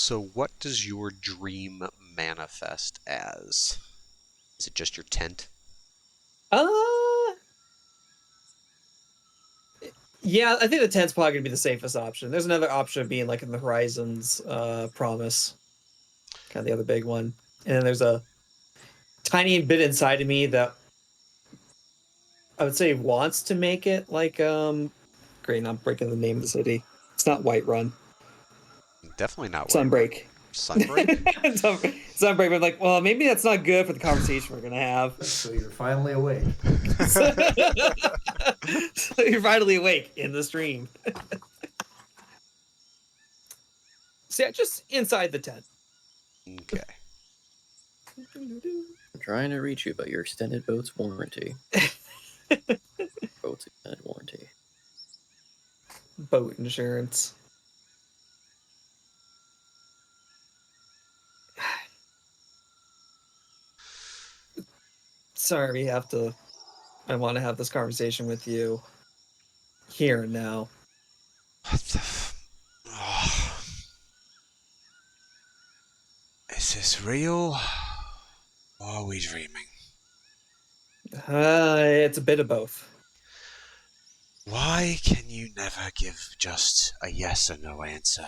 So what does your dream manifest as? Is it just your tent? Uh, yeah, I think the tent's probably gonna be the safest option. There's another option of being like in the Horizons promise, kind of the other big one. And then there's a tiny bit inside of me that I would say wants to make it like great, I'm breaking the name of the city. It's not Whiterun. Definitely not Whiterun. Sunbreak. Sunbreak? Sunbreak, but I'm like, well, maybe that's not good for the conversation we're gonna have. So you're finally awake. So you're finally awake in the stream. So yeah, just inside the tent. Okay. I'm trying to reach you about your extended boat's warranty. Boat's extended warranty. Boat insurance. Sorry, I want to have this conversation with you here and now. What the oh. Is this real? Or are we dreaming? It's a bit of both. Why can you never give just a yes or no answer?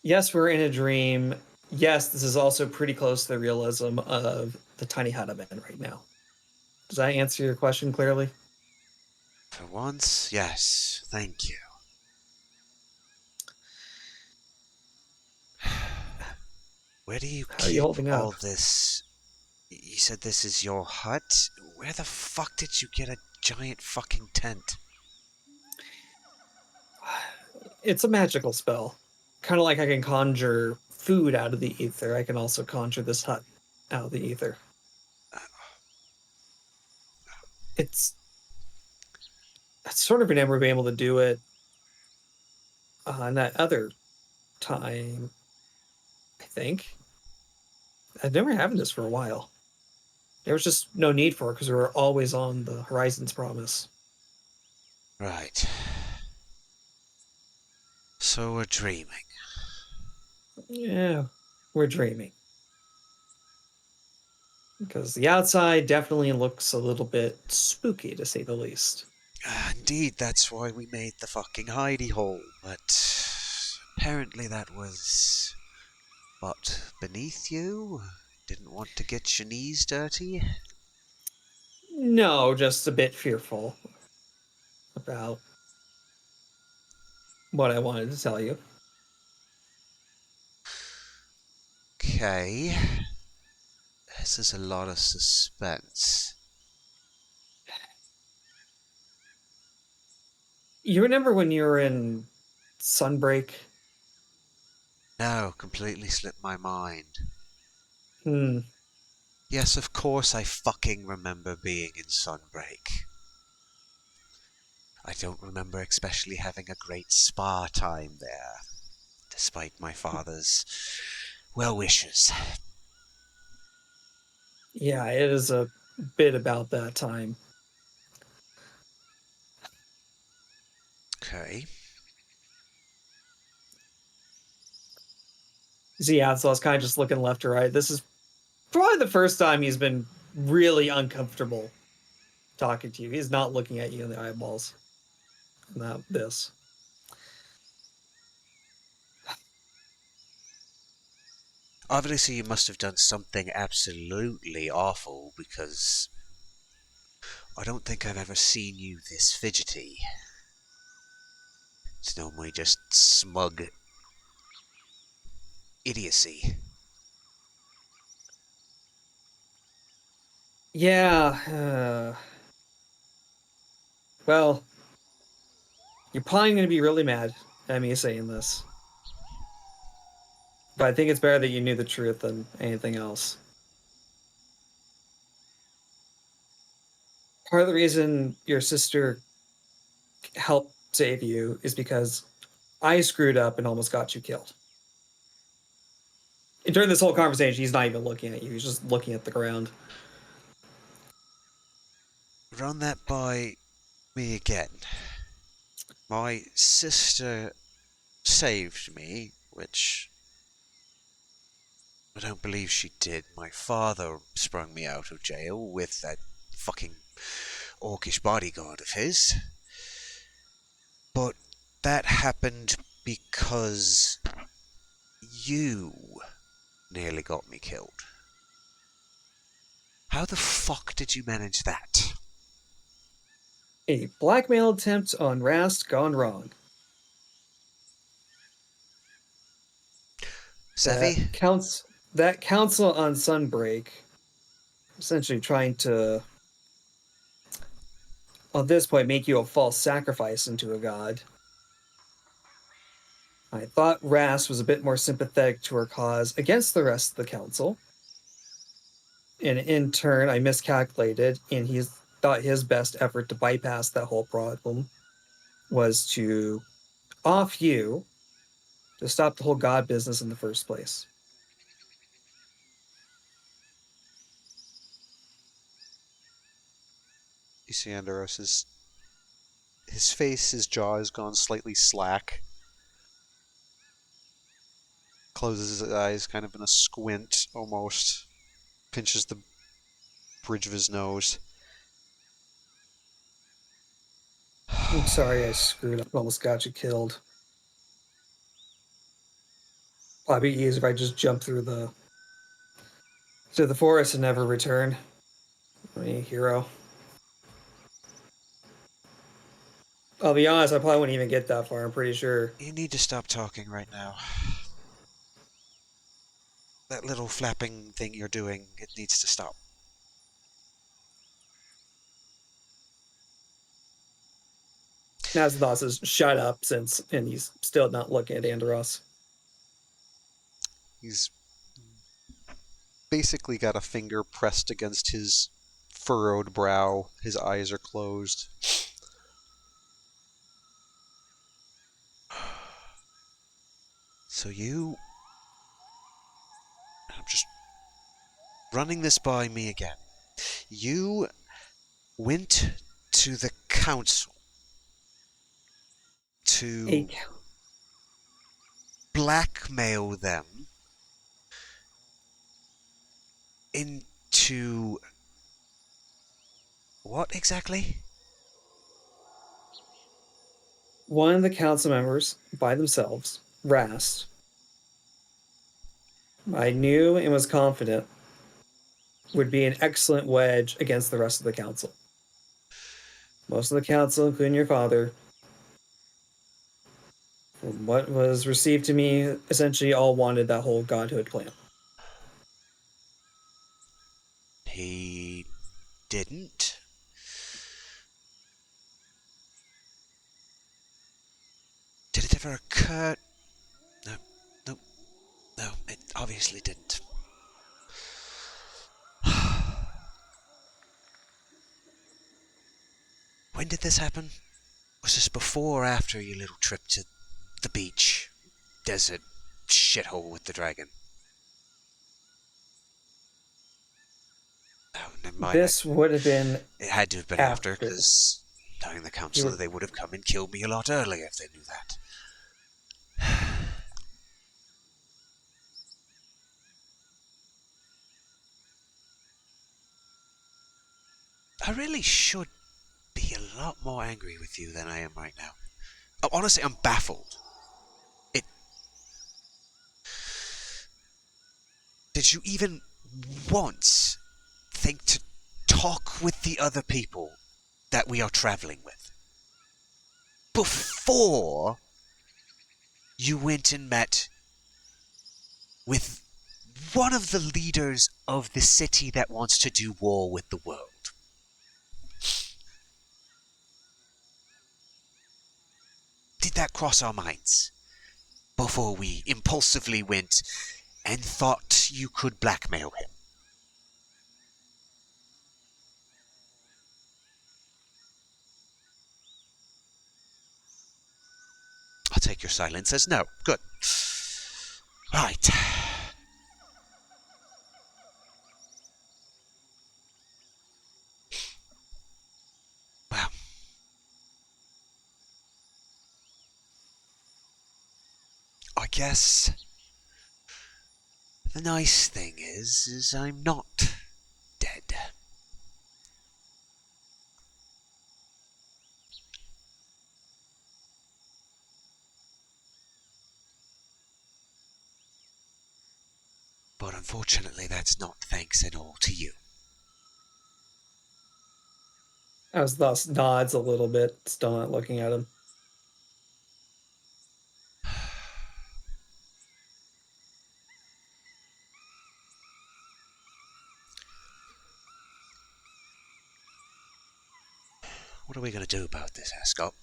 Yes, we're in a dream. Yes, this is also pretty close to the realism of the tiny hut I'm in right now. Does that answer your question clearly? For once, yes. Thank you. Where do you How are you holding keep all up? this? You said this is your hut? Where the fuck did you get a giant fucking tent? It's a magical spell. Kind of like I can conjure food out of the ether, I can also conjure this hut out of the ether. It's I sort of remember being able to do it on that other time, I think. I've never having this for a while. There was just no need for it because we were always on the Horizons promise. Right. So we're dreaming. Yeah, we're dreaming. Because the outside definitely looks a little bit spooky, to say the least. Indeed, that's why we made the fucking hidey hole, but apparently that was... what, beneath you? Didn't want to get your knees dirty? No, just a bit fearful about what I wanted to tell you. Okay. This is a lot of suspense. You remember when you were in Sunbreak? No, completely slipped my mind. Hmm. Yes, of course I fucking remember being in Sunbreak. I don't remember especially having a great spa time there, despite my father's well wishes. Yeah, it is a bit about that time. Okay. See, yeah, so I was kind of just looking left or right. This is probably the first time he's been really uncomfortable talking to you. He's not looking at you in the eyeballs. Not this. Obviously you must have done something absolutely awful, because I don't think I've ever seen you this fidgety. It's normally just smug idiocy. Yeah. Well, you're probably going to be really mad at me saying this. But I think it's better that you knew the truth than anything else. Part of the reason your sister helped save you is because I screwed up and almost got you killed. And during this whole conversation, he's not even looking at you. He's just looking at the ground. Run that by me again. My sister saved me, which I don't believe she did. My father sprung me out of jail with that fucking orcish bodyguard of his. But that happened because you nearly got me killed. How the fuck did you manage that? A blackmail attempt on Rast gone wrong. Savvy? That council on Sunbreak, essentially trying to, at this point, make you a false sacrifice into a god. I thought Rast was a bit more sympathetic to her cause against the rest of the council. And in turn, I miscalculated, and he thought his best effort to bypass that whole problem was to off you to stop the whole god business in the first place. You see Andros, his face, his jaw has gone slightly slack. Closes his eyes kind of in a squint almost. Pinches the bridge of his nose. I'm sorry I screwed up. Almost got you killed. Probably easier if I just jump through the forest and never return. I'm a hero. I'll be honest, I probably wouldn't even get that far, I'm pretty sure. You need to stop talking right now. That little flapping thing you're doing, it needs to stop. Apsinthos says, shut up, and he's still not looking at Andros. He's basically got a finger pressed against his furrowed brow. His eyes are closed. So I'm just running this by me again. You went to the council to blackmail them into what exactly? One of the council members, by themselves, Rast, I knew and was confident would be an excellent wedge against the rest of the council. Most of the council, including your father, from what was received to me, essentially all wanted that whole godhood plan. He didn't? Did it ever occur? No, it obviously didn't. When did this happen? Was this before or after your little trip to the beach? Desert shithole with the dragon? Oh, never mind. This would have been It had to have been after, because knowing the council, they would have come and killed me a lot earlier if they knew that. I really should be a lot more angry with you than I am right now. Honestly, I'm baffled. Did you even once think to talk with the other people that we are traveling with? Before you went and met with one of the leaders of the city that wants to do war with the world. Did that cross our minds before we impulsively went and thought you could blackmail him? I'll take your silence as no. Good. Right. Well. I guess The nice thing is I'm not dead. But unfortunately, that's not thanks at all to you. As thus nods a little bit, still not looking at him. What are we going to do about this, Ascot?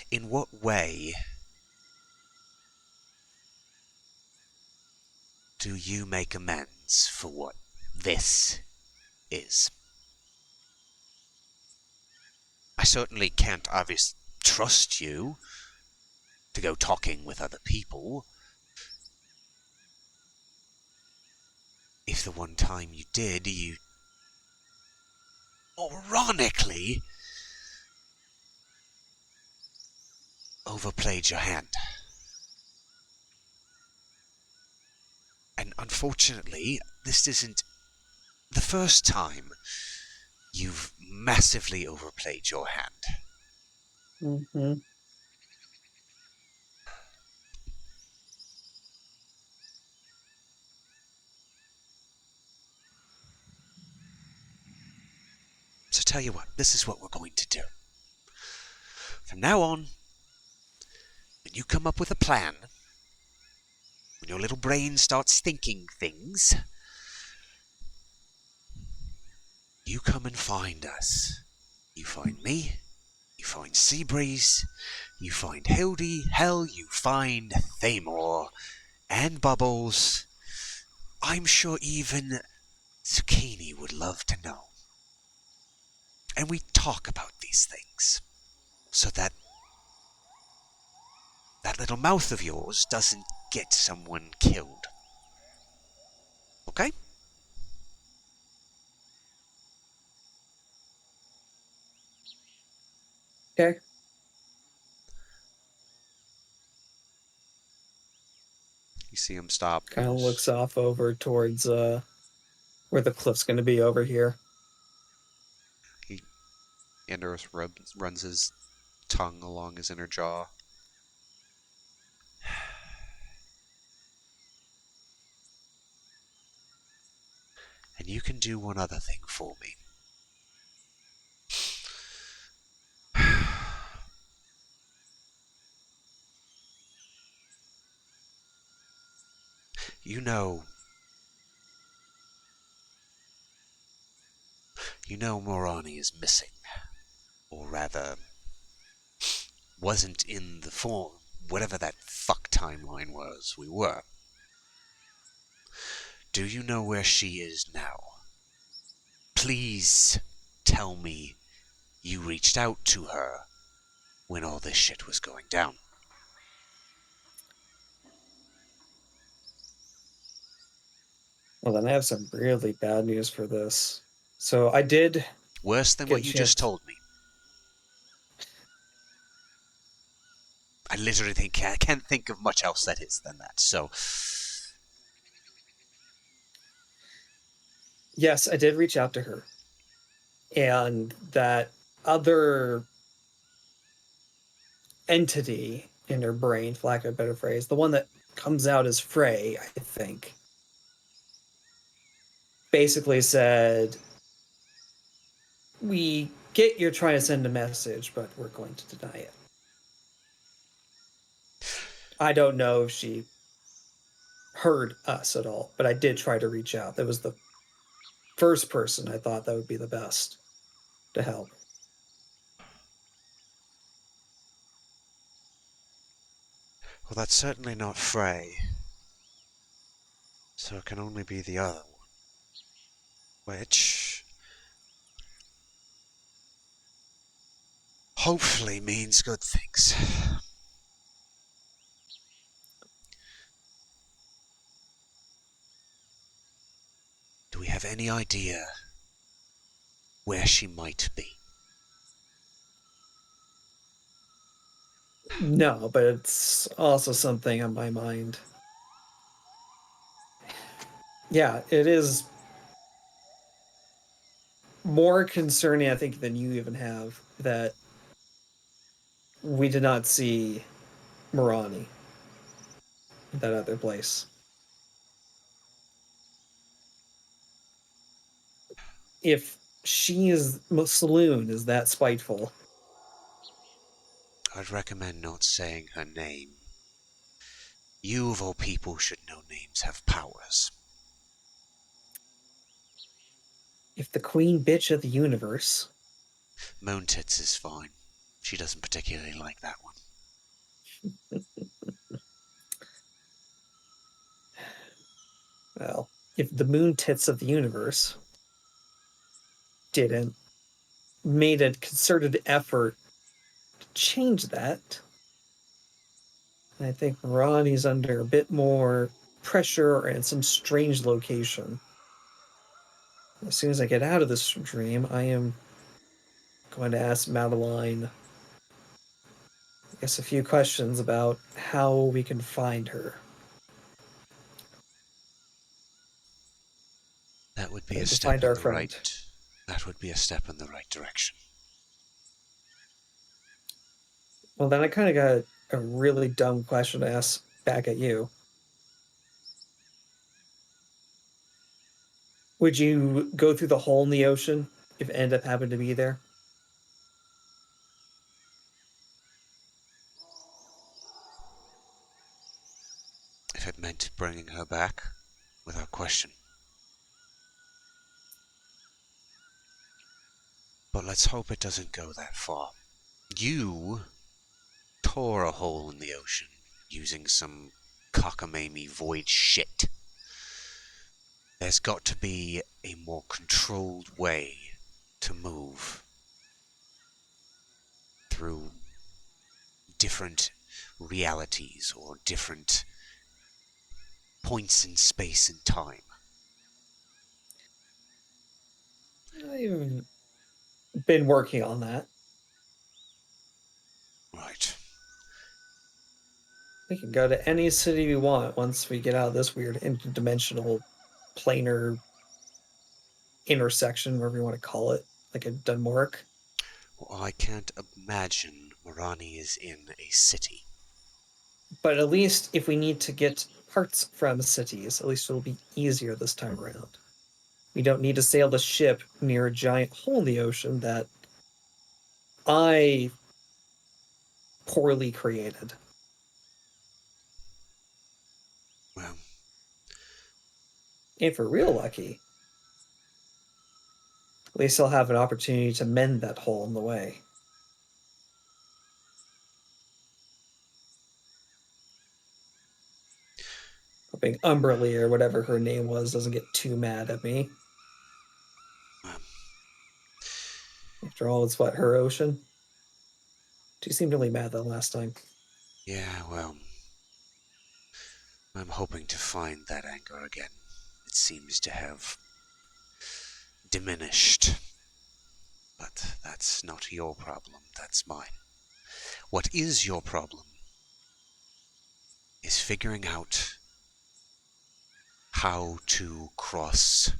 In what way do you make amends for what this is? I certainly can't obviously trust you to go talking with other people. If the one time you did, you ironically overplayed your hand. And unfortunately, this isn't the first time you've massively overplayed your hand. Mm-hmm. So tell you what, this is what we're going to do. From now on, when you come up with a plan, when your little brain starts thinking things, you come and find us. You find me, you find Seabreeze, you find Hildie, hell, you find Thamor, and Bubbles. I'm sure even Zucchini would love to know. And we talk about these things, so that that little mouth of yours doesn't get someone killed. Okay? Okay. You see him stop. Kind of looks off over towards where the cliff's going to be over here. Andros runs his tongue along his inner jaw. And you can do one other thing for me. You know Morani is missing. Or rather, wasn't in the form, whatever that fuck timeline was we were. Do you know where she is now? Please tell me you reached out to her when all this shit was going down. Well, then I have some really bad news for this. So I did Worse than get what a you chance. just told me. I literally can't think of much else that is than that, so... Yes, I did reach out to her. And that other entity in her brain, for lack of a better phrase, the one that comes out as Frey, I think, basically said, we get you're trying to send a message, but we're going to deny it. I don't know if she heard us at all, but I did try to reach out. That was the first person I thought that would be the best to help. Well, that's certainly not Frey. So it can only be the other one. Which... hopefully means good things. Do we have any idea where she might be? No, but it's also something on my mind. Yeah, it is more concerning, I think, than you even have that we did not see Morani in that other place. If Saloon is that spiteful, I'd recommend not saying her name. You, of all people, should know names have powers. if the queen bitch of the universe, Moon Tits is fine. She doesn't particularly like that one. well, if the moon tits of the universe didn't made a concerted effort to change that, I think Morani's under a bit more pressure or in some strange location. As soon as I get out of this dream, I am going to ask Madeline, I guess, a few questions about how we can find her. That would be a To step find in our the friend. right. That would be a step in the right direction. Well, then I kind of got a really dumb question to ask back at you. Would you go through the hole in the ocean if it ended up happening to be there? If it meant bringing her back, without question. But let's hope it doesn't go that far. You tore a hole in the ocean using some cockamamie void shit. There's got to be a more controlled way to move through different realities or different points in space and time. I've been working on that. Right. We can go to any city we want once we get out of this weird interdimensional planar intersection, whatever you want to call it, like a Dunmoric. Well, I can't imagine Morani is in a city. But at least if we need to get parts from cities, at least it'll be easier this time around. We don't need to sail the ship near a giant hole in the ocean that I poorly created. Well, If we're real lucky, at least I'll have an opportunity to mend that hole in the way. Hoping Umberly or whatever her name was doesn't get too mad at me. um, After all, it's what, her ocean? She seemed really mad that last time. yeah, well, I'm hoping to find that anger again. It seems to have diminished. But that's not your problem, that's mine. What is your problem is figuring out how to cross,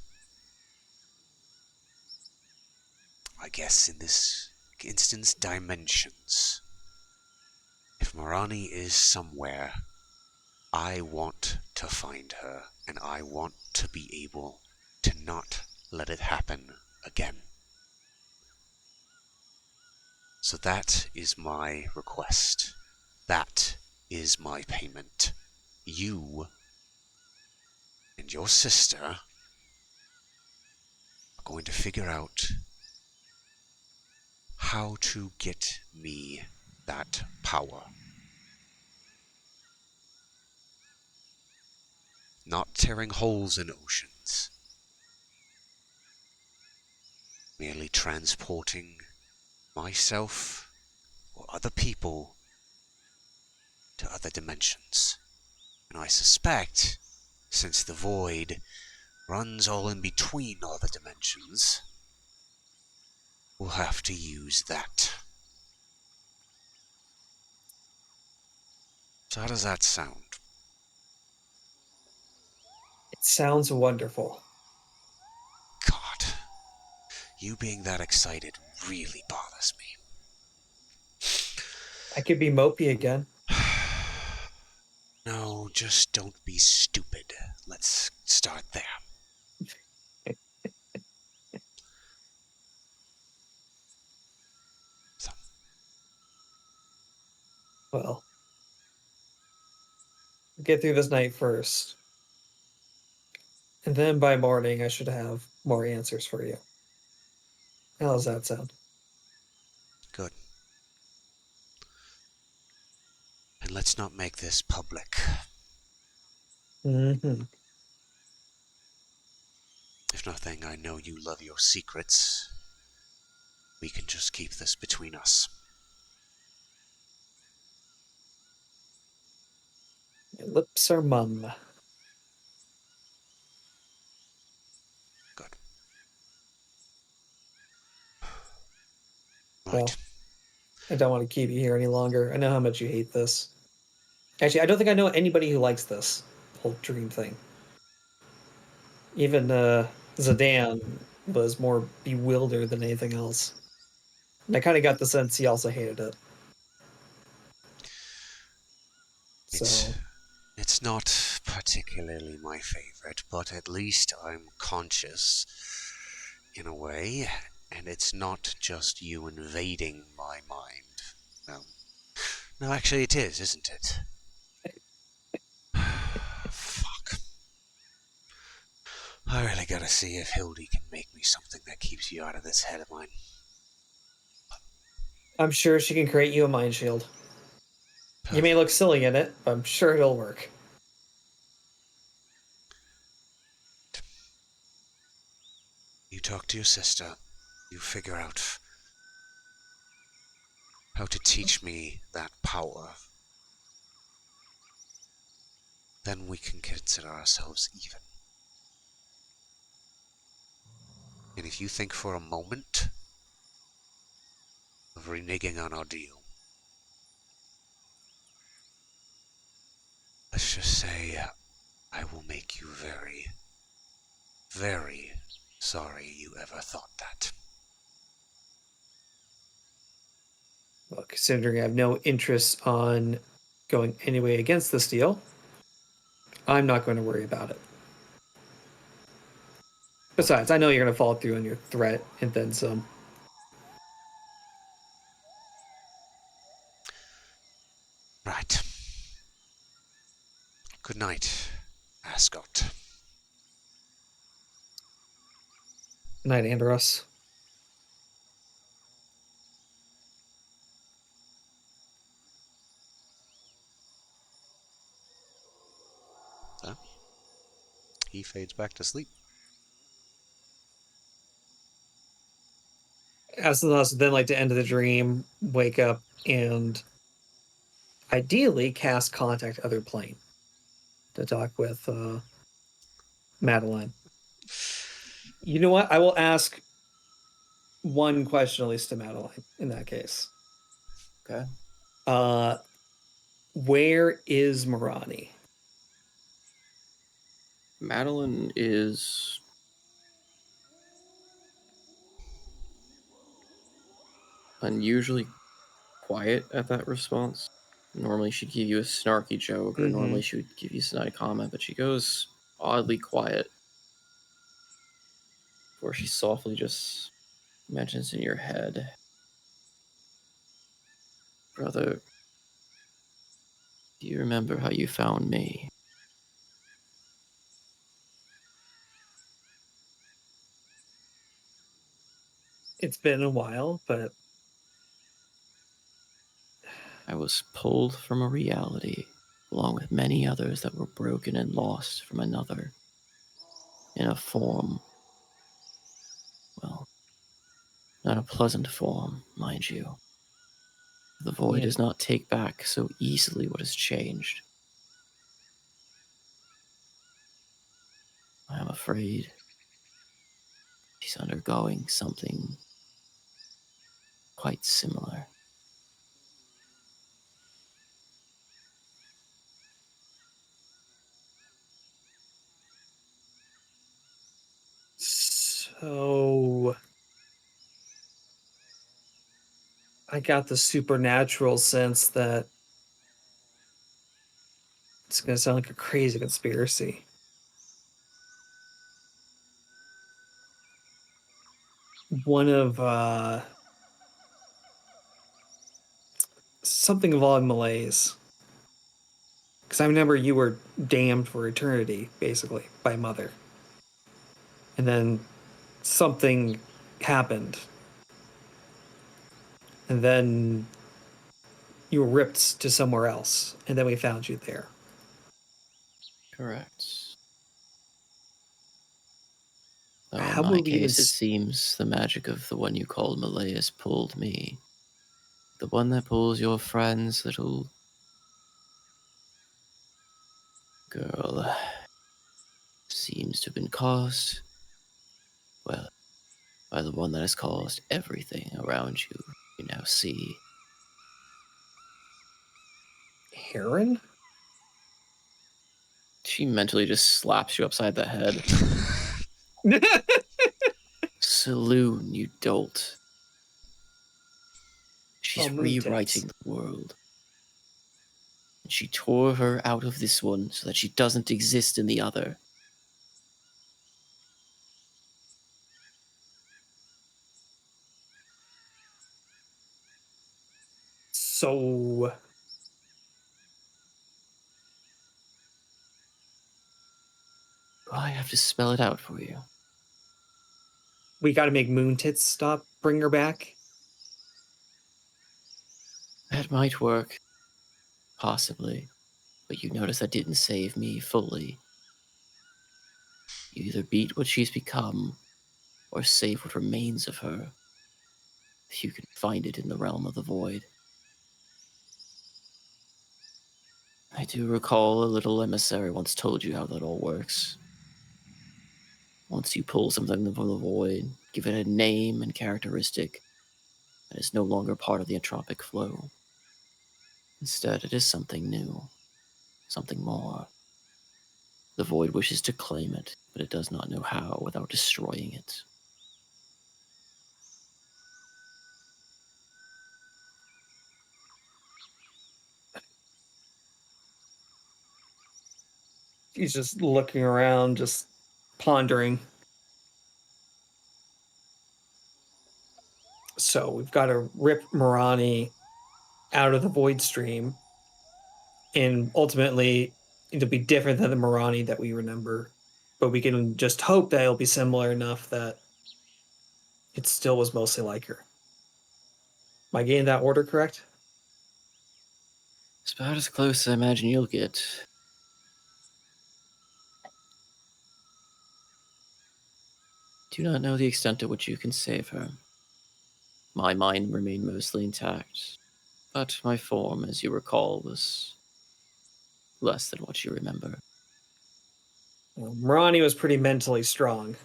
I guess in this instance, dimensions. If Morani is somewhere, I want to find her, and I want to be able to not let it happen again. So that is my request. That is my payment. You and your sister are going to figure out how to get me that power. Not tearing holes in oceans. Merely transporting myself or other people to other dimensions. And I suspect, since the void runs all in between all the dimensions, we'll have to use that. So how does that sound? It sounds wonderful. God, you being that excited really bothers me. I could be mopey again. No, just don't be stupid. Let's start there. So, Well, get through this night first. And then by morning, I should have more answers for you. How does that sound? good. And let's not make this public. Mm-hmm. If nothing, I know you love your secrets. We can just keep this between us. Your lips are mum. Good. Well, Right. I don't want to keep you here any longer. I know how much you hate this. Actually, I don't think I know anybody who likes this whole dream thing. Even Zidane was more bewildered than anything else. And I kind of got the sense he also hated it. So, It's not particularly my favorite, but at least I'm conscious in a way, and it's not just you invading my mind. No. No, actually it is, isn't it? Fuck. I really gotta see if Hildie can make me something that keeps you out of this head of mine. I'm sure she can create you a mind shield. You may look silly in it, but I'm sure it'll work. You talk to your sister. You figure out how to teach me that power. Then we can consider ourselves even. And if you think for a moment of reneging on our deal, let's just say I will make you very, very sorry you ever thought that. Well, considering I have no interest on going any way against this deal, I'm not going to worry about it. Besides, I know you're going to follow through on your threat and then some. Right. Good night, Ascot. Night, Andros. So, he fades back to sleep. Apsinthos would then like to end the dream, wake up, and ideally cast contact other plane to talk with Madeline. You know what? I will ask one question at least to Madeline in that case. Okay. Where is Marani? Madeline is unusually quiet at that response. Normally she'd give you a snarky joke, or normally she would give you a snide comment, but she goes oddly quiet before she softly just mentions in your head, "Brother, do you remember how you found me?" It's been a while, but I was pulled from a reality, along with many others that were broken and lost from another, in a form, well, not a pleasant form, mind you. The void yeah. does not take back so easily what has changed. I am afraid she's undergoing something quite similar. So I got the supernatural sense that it's going to sound like a crazy conspiracy. One of something involving Malays. Because I remember you were damned for eternity, basically, by Mother. And then something happened. And then you were ripped to somewhere else. And then we found you there. Correct. Though in How my would we even case, it seems the magic of the one you called Malays pulled me. The one that pulls your friend's little girl seems to have been caused, well, by the one that has caused everything around you now see. Heron? She mentally just slaps you upside the head. Saloon, you dolt. She's moon tits. rewriting the world. And she tore her out of this one so that she doesn't exist in the other. So I have to spell it out for you. we got to make moon tits stop, bring her back. That might work. Possibly. But you notice that didn't save me fully. You either beat what she's become, or save what remains of her, if you can find it in the realm of the void. I do recall a little emissary once told you how that all works. Once you pull something from the void, give it a name and characteristic, that is no longer part of the entropic flow. Instead, it is something new, something more. The void wishes to claim it, but it does not know how without destroying it. He's just looking around, just pondering. So we've got to rip Morani out of the void stream, and ultimately it'll be different than the Morani that we remember, but we can just hope that it'll be similar enough that it still was mostly like her. Am I getting that order correct? It's about as close as I imagine you'll get. Do not know the extent to which you can save her. My mind remained mostly intact, but my form, as you recall, was less than what you remember. Well, Morani was pretty mentally strong,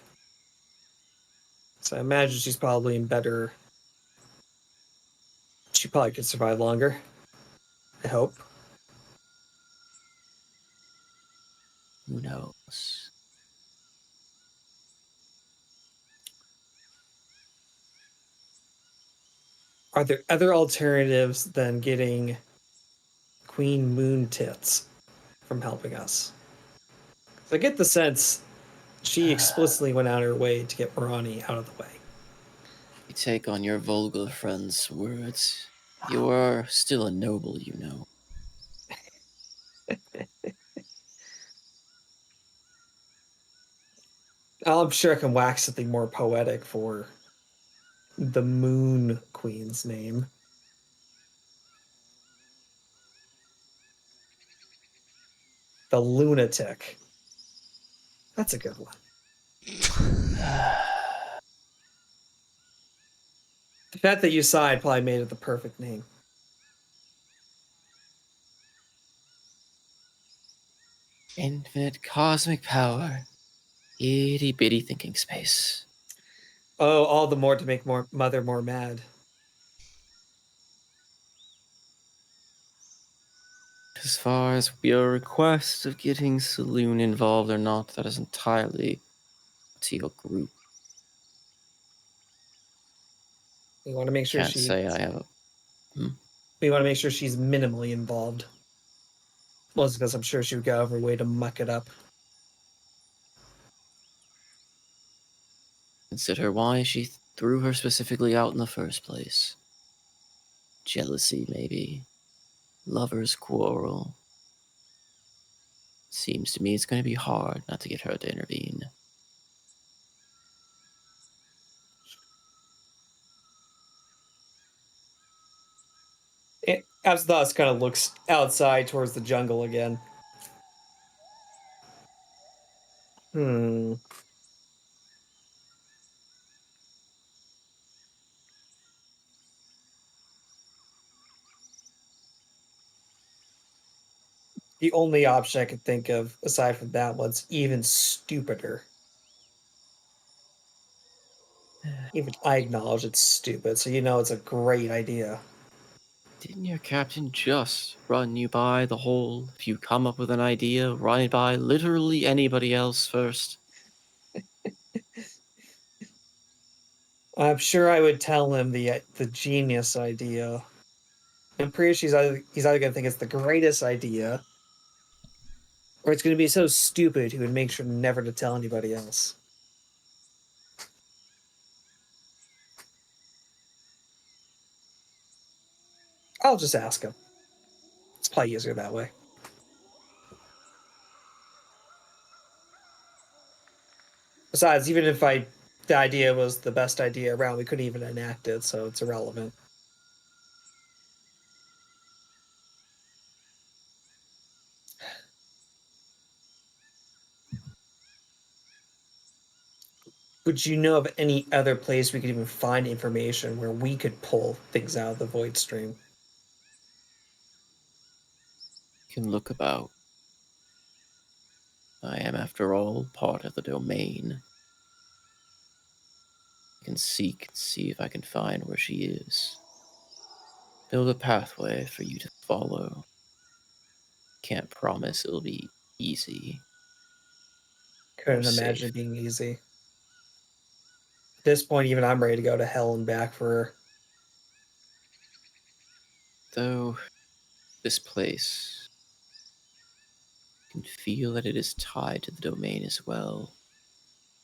so I imagine she's probably in better. She probably could survive longer. I hope. Who knows? Are there other alternatives than getting Queen Moon Tits from helping us? I get the sense she explicitly went out of her way to get Morani out of the way. You take on your vulgar friend's words. You are still a noble, you know. I'm sure I can wax something more poetic for the Moon Queen's name. The Lunatic. That's a good one. The fact that you sighed probably made it the perfect name. Infinite cosmic power. Itty bitty thinking space. Oh, all the more to make Mother more mad. As far as your request of getting Saloon involved or not, that is entirely to your group. We want to make sure Can't say I have a. we want to make sure she's minimally involved. Mostly because I'm sure she would go out of her way to muck it up. Consider why she threw her specifically out in the first place. Jealousy, maybe. Lovers' quarrel. Seems to me it's going to be hard not to get her to intervene. Apsinthos kind of looks outside towards the jungle again. The only option I could think of, aside from that one's even stupider. Even I acknowledge it's stupid, so you know it's a great idea. Didn't your captain just run you by the whole, if you come up with an idea, run it by literally anybody else first? I'm sure I would tell him the genius idea. I'm pretty sure he's either going to think it's the greatest idea, or it's going to be so stupid he would make sure never to tell anybody else. I'll just ask him. It's probably easier that way. Besides, even if the idea was the best idea around, we couldn't even enact it, so it's irrelevant. Would you know of any other place we could even find information where we could pull things out of the void stream? You can look about. I am, after all, part of the domain. I can seek and see if I can find where she is. Build a pathway for you to follow. Can't promise it'll be easy. Couldn't imagine safe. it being easy. At this point, even I'm ready to go to hell and back for her. Though, this place, you can feel that it is tied to the domain as well.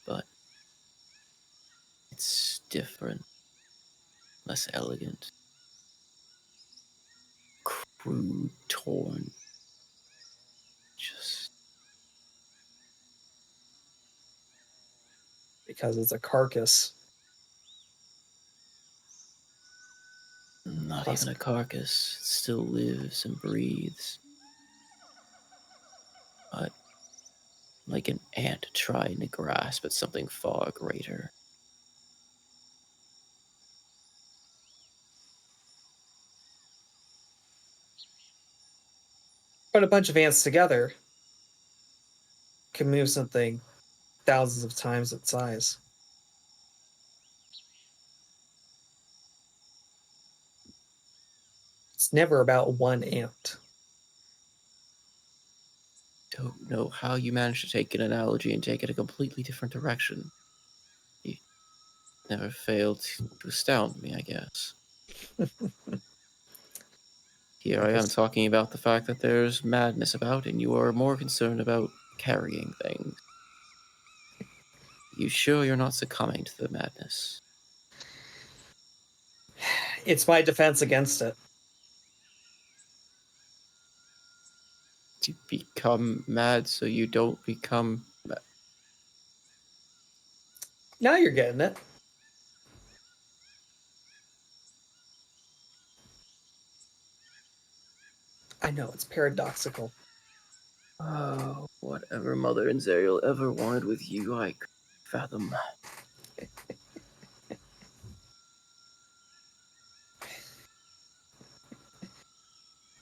But it's different, less elegant, crude, torn. Just Because it's a carcass. not Plus, even a carcass. It still lives and breathes. But like an ant trying to grasp at something far greater. put a bunch of ants together can move something thousands of times its size. It's never about one ant. Don't know how you managed to take an analogy and take it a completely different direction. You never failed to astound me, I guess. Here I am talking about the fact that there's madness about, and you are more concerned about carrying things. You sure you're not succumbing to the madness? It's my defense against it. To become mad so you don't become mad. Now you're getting it. I know, it's paradoxical. Oh, whatever Mother and Zerial ever wanted with you, I couldn't fathom.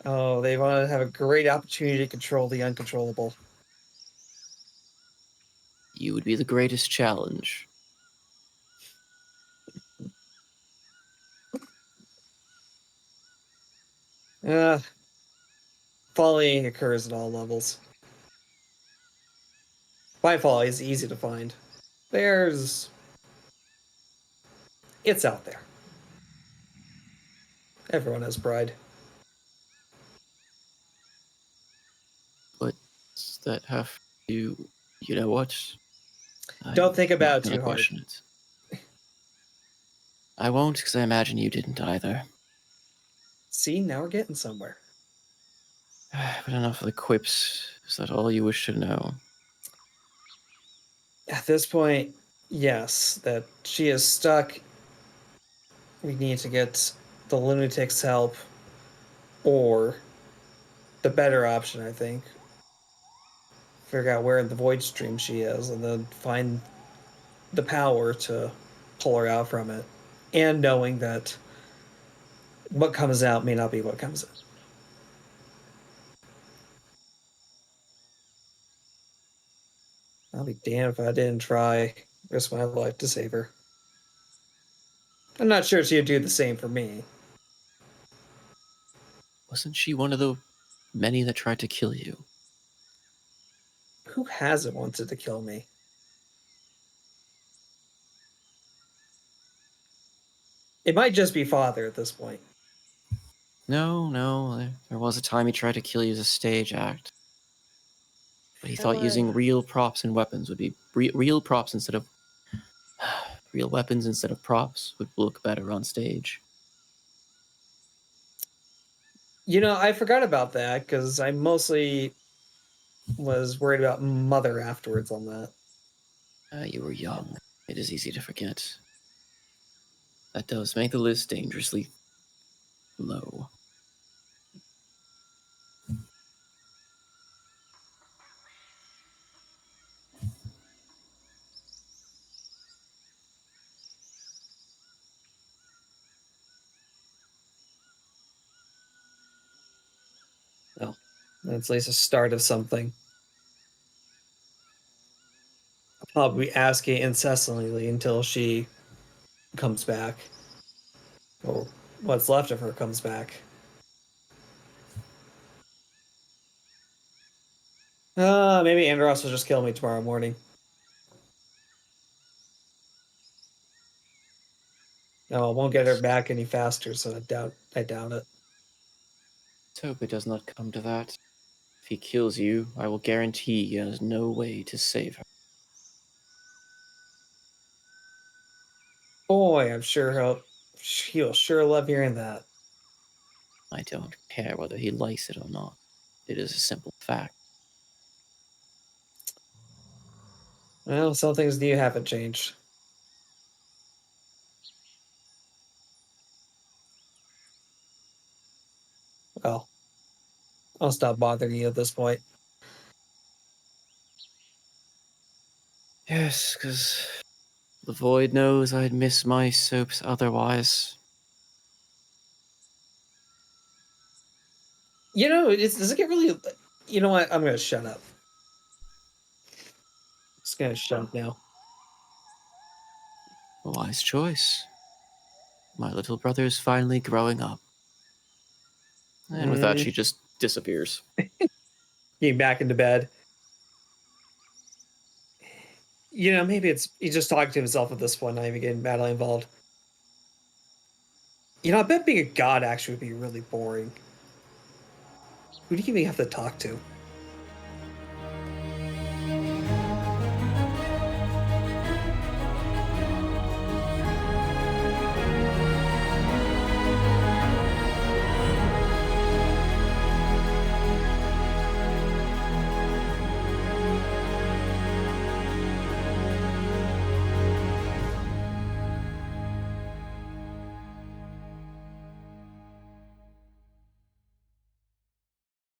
Oh, they want to have a great opportunity to control the uncontrollable. You would be the greatest challenge. Folly occurs at all levels. By folly is easy to find. It's out there. Everyone has pride. But does that have to, you know what? Don't think about not it gonna too hard. question it. I won't, because I imagine you didn't either. See, now we're getting somewhere. But enough of the quips. Is that all you wish to know? At this point, yes, that she is stuck. We need to get the lunatic's help, or the better option, I think, figure out where in the void stream she is, and then find the power to pull her out from it. And knowing that what comes out may not be what comes in. I'll be damned if I didn't try risk my life to save her. I'm not sure she'd do the same for me. Wasn't she one of the many that tried to kill you? Who hasn't wanted to kill me? It might just be father at this point. No. There was a time he tried to kill you as a stage act. But he thought using real props and weapons would be real props instead of real weapons instead of props would look better on stage. You know, I forgot about that because I mostly was worried about mother afterwards on that. You were young. It is easy to forget. That does make the list dangerously low. Well, that's at least a start of something. I'll probably be asking incessantly until she comes back. Or what's left of her comes back. Maybe Andros will just kill me tomorrow morning. No, I won't get her back any faster, so I doubt it. Let's hope it does not come to that. If he kills you, I will guarantee he has no way to save her. Boy, I'm sure he'll sure love hearing that. I don't care whether he likes it or not. It is a simple fact. Well, some things do haven't changed. Well, I'll stop bothering you at this point. Yes, because the void knows I'd miss my soaps otherwise. You know, does it get really... You know what? I'm going to shut up. Just going to shut up now. A wise choice. My little brother is finally growing up. And with that, she just disappears. Getting back into bed. You know, maybe he's just talking to himself at this point, not even getting badly involved. You know, I bet being a god actually would be really boring. Who do you even have to talk to?